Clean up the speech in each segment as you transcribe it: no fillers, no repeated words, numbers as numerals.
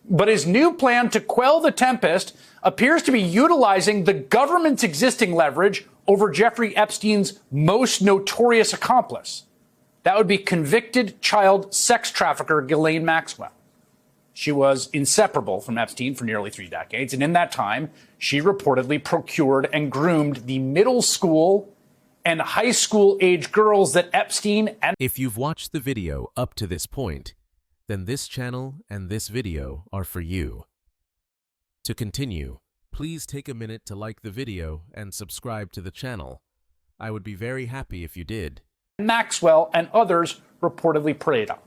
But his new plan to quell the tempest appears to be utilizing the government's existing leverage over Jeffrey Epstein's most notorious accomplice. That would be convicted child sex trafficker Ghislaine Maxwell. She was inseparable from Epstein for nearly 3 decades, and in that time, she reportedly procured and groomed the middle school and high school age girls that Epstein and... If you've watched the video up to this point, then this channel and this video are for you. To continue, please take a minute to like the video and subscribe to the channel. I would be very happy if you did. Maxwell and others reportedly preyed on.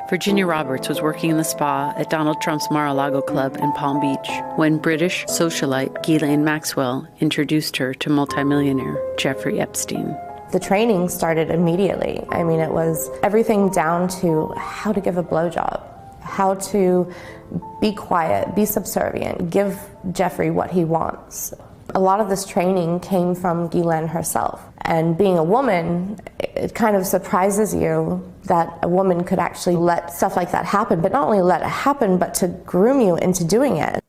Virginia Roberts was working in the spa at Donald Trump's Mar-a-Lago club in Palm Beach when British socialite Ghislaine Maxwell introduced her to multimillionaire Jeffrey Epstein. The training started immediately. I mean, it was everything down to how to give a blowjob, how to be quiet, be subservient, give Jeffrey what he wants. A lot of this training came from Ghislaine herself. And being a woman, it kind of surprises you that a woman could actually let stuff like that happen, but not only let it happen, but to groom you into doing it.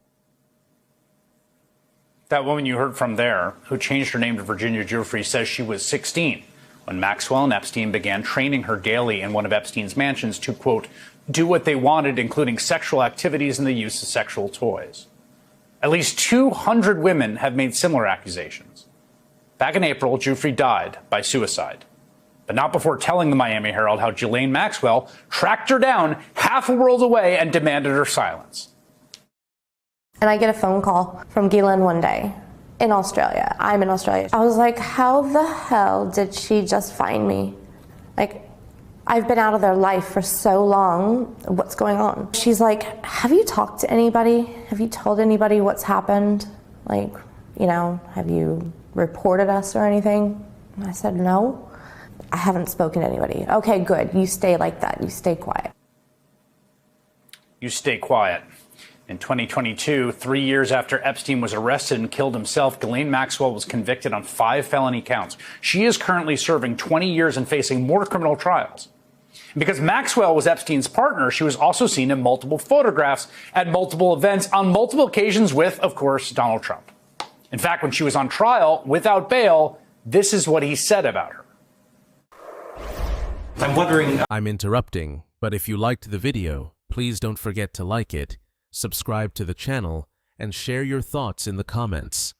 That woman you heard from there, who changed her name to Virginia Giuffre, says she was 16 when Maxwell and Epstein began training her daily in one of Epstein's mansions to, quote, do what they wanted, including sexual activities and the use of sexual toys. At least 200 women have made similar accusations. Back in April, Giuffre died by suicide, but not before telling the Miami Herald how Ghislaine Maxwell tracked her down half a world away and demanded her silence. And I get a phone call from Ghislaine one day in Australia. I'm in Australia. I was like, how the hell did she just find me? Like, I've been out of their life for so long. What's going on? She's like, have you talked to anybody? Have you told anybody what's happened? Like, you know, have you reported us or anything? And I said, no, I haven't spoken to anybody. Okay, good. You stay like that. You stay quiet. You stay quiet. In 2022, 3 years after Epstein was arrested and killed himself, Ghislaine Maxwell was convicted on 5 felony counts. She is currently serving 20 years and facing more criminal trials. Because Maxwell was Epstein's partner, she was also seen in multiple photographs at multiple events on multiple occasions with, of course, Donald Trump. In fact, when she was on trial without bail, this is what he said about her. I'm interrupting, but if you liked the video, please don't forget to like it, subscribe to the channel, and share your thoughts in the comments.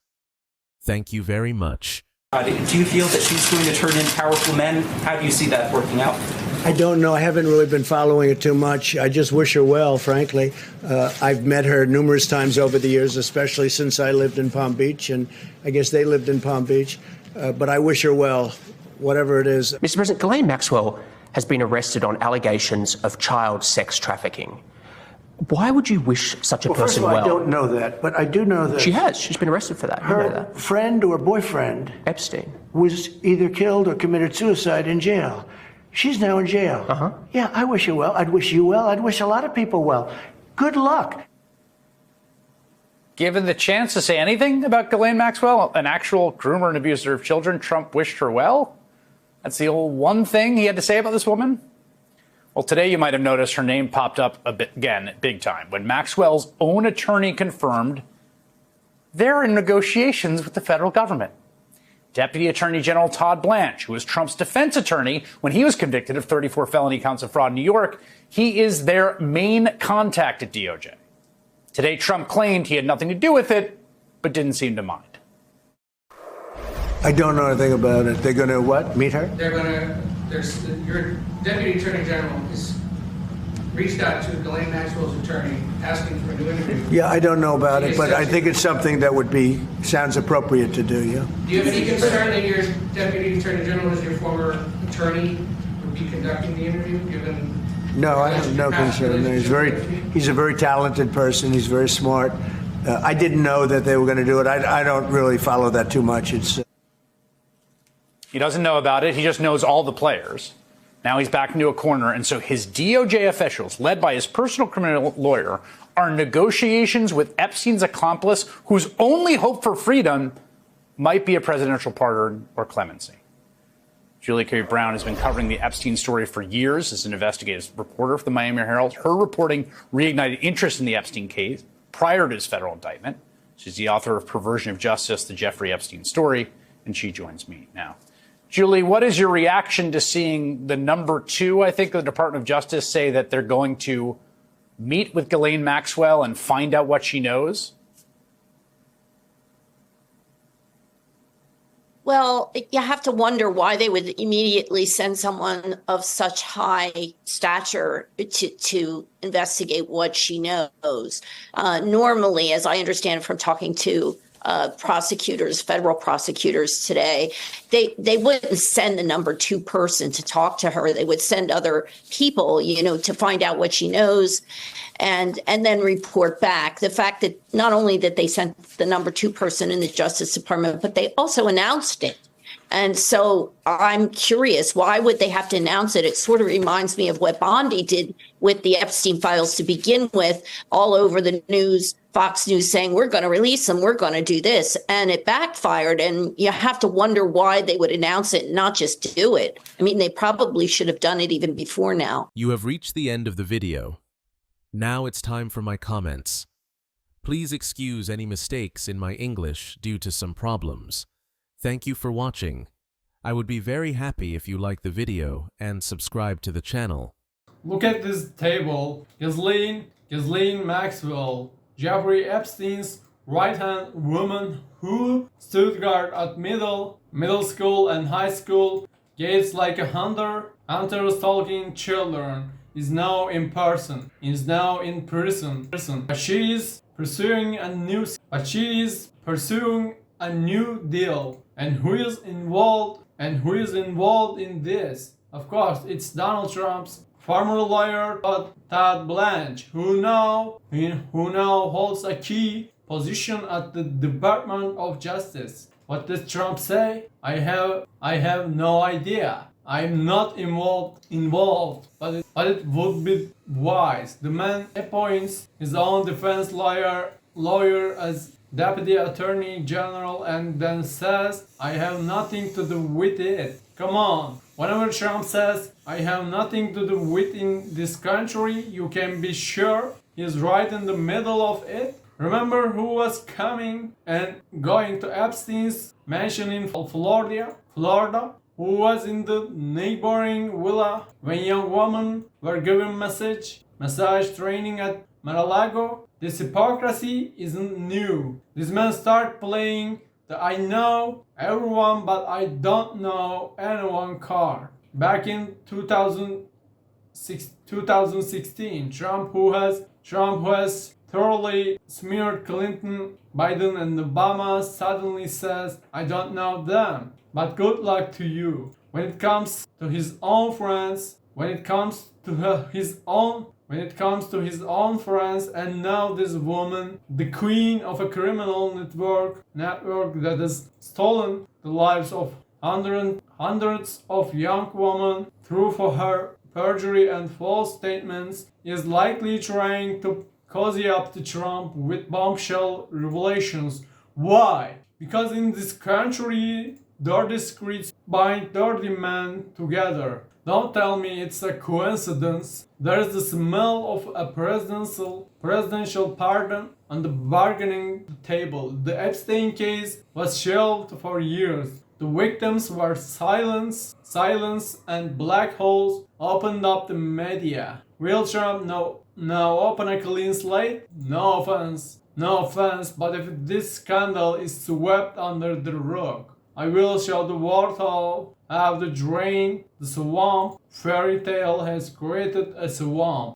Thank you very much. Do you feel that she's going to turn in powerful men? How do you see that working out? I don't know. I haven't really been following it too much. I just wish her well, frankly. I've met her numerous times over the years, especially since I lived in Palm Beach, and I guess they lived in Palm Beach. But I wish her well, whatever it is. Mr. President, Ghislaine Maxwell has been arrested on allegations of child sex trafficking. Why would you wish such a person well? I don't know that, but I do know that she has. She's been arrested for that. Her you know that. friend or boyfriend, Epstein, was either killed or committed suicide in jail. She's now in jail. Yeah, I wish her well. I'd wish you well. I'd wish a lot of people well. Good luck. Given the chance to say anything about Ghislaine Maxwell, an actual groomer and abuser of children, Trump wished her well? That's the old one thing he had to say about this woman? Well, today you might have noticed her name popped up a bit again, big time, when Maxwell's own attorney confirmed they're in negotiations with the federal government. Deputy Attorney General Todd Blanche, who was Trump's defense attorney when he was convicted of 34 felony counts of fraud in New York, he is their main contact at DOJ. Today, Trump claimed he had nothing to do with it, but didn't seem to mind. I don't know anything about it. They're going to what? Meet her? They're going to, your Deputy Attorney General has reached out to Ghislaine Maxwell's attorney asking for a new interview. Yeah, I don't know about it, but I think it's something that sounds appropriate to do, yeah. Do you have any concern that your Deputy Attorney General, as your former attorney, would be conducting the interview, given... No, I have no concern. He's a very talented person. He's very smart. I didn't know that they were going to do it. I don't really follow that too much. He doesn't know about it. He just knows all the players. Now he's back into a corner, and so his DOJ officials, led by his personal criminal lawyer, are in negotiations with Epstein's accomplice, whose only hope for freedom might be a presidential pardon or clemency. Julia Carey Brown has been covering the Epstein story for years as an investigative reporter for the Miami Herald. Her reporting reignited interest in the Epstein case prior to his federal indictment. She's the author of Perversion of Justice, The Jeffrey Epstein Story, and she joins me now. Julie, what is your reaction to seeing the number two, I think, of the Department of Justice say that they're going to meet with Ghislaine Maxwell and find out what she knows? Well, you have to wonder why they would immediately send someone of such high stature to investigate what she knows. Normally, as I understand from talking to prosecutors, federal prosecutors today, they wouldn't send the number two person to talk to her. They would send other people, to find out what she knows and then report back. The fact that not only that they sent the number two person in the Justice Department, but they also announced it. And so I'm curious, why would they have to announce it? It sort of reminds me of what Bondi did with the Epstein files to begin with, all over the news, Fox News saying, we're going to release them, we're going to do this. And it backfired. And you have to wonder why they would announce it and not just do it. I mean, they probably should have done it even before now. You have reached the end of the video. Now it's time for my comments. Please excuse any mistakes in my English due to some problems. Thank you for watching. I would be very happy if you like the video and subscribe to the channel. Look at this table. Ghislaine Maxwell, Jeffrey Epstein's right-hand woman who stood guard at middle school and high school, gates like a hunter stalking children, is now in prison. But she is pursuing a new deal. And who is involved in this? Of course, it's Donald Trump's former lawyer Todd Blanche, who now holds a key position at the Department of Justice. What does Trump say? I have no idea. I'm not involved, but it would be wise. The man appoints his own defense lawyer as Deputy Attorney General and then says, I have nothing to do with it. Come on. Whenever Trump says, I have nothing to do with in this country, you can be sure he's right in the middle of it. Remember who was coming and going to Epstein's mansion in Florida? Who was in the neighboring villa when young women were given massage training at Mar-a-Lago? This hypocrisy isn't new. This man started playing the I know everyone but I don't know anyone card. Back in 2016, Trump who has thoroughly smeared Clinton, Biden and Obama suddenly says, I don't know them. But good luck to you. When it comes to his own friends, his own friends, and now this woman, the queen of a criminal network that has stolen the lives of hundreds of young women through for her perjury and false statements, is likely trying to cozy up to Trump with bombshell revelations. Why? Because in this country, dirty streets bind dirty men together. Don't tell me it's a coincidence. There's the smell of a presidential pardon on the bargaining table. The Epstein case was shelved for years. The victims were silence, and black holes opened up the media. Will Trump now open a clean slate? No offense, but if this scandal is swept under the rug, I will show the warthog have the drain, the swamp. Fairy tale has created a swamp.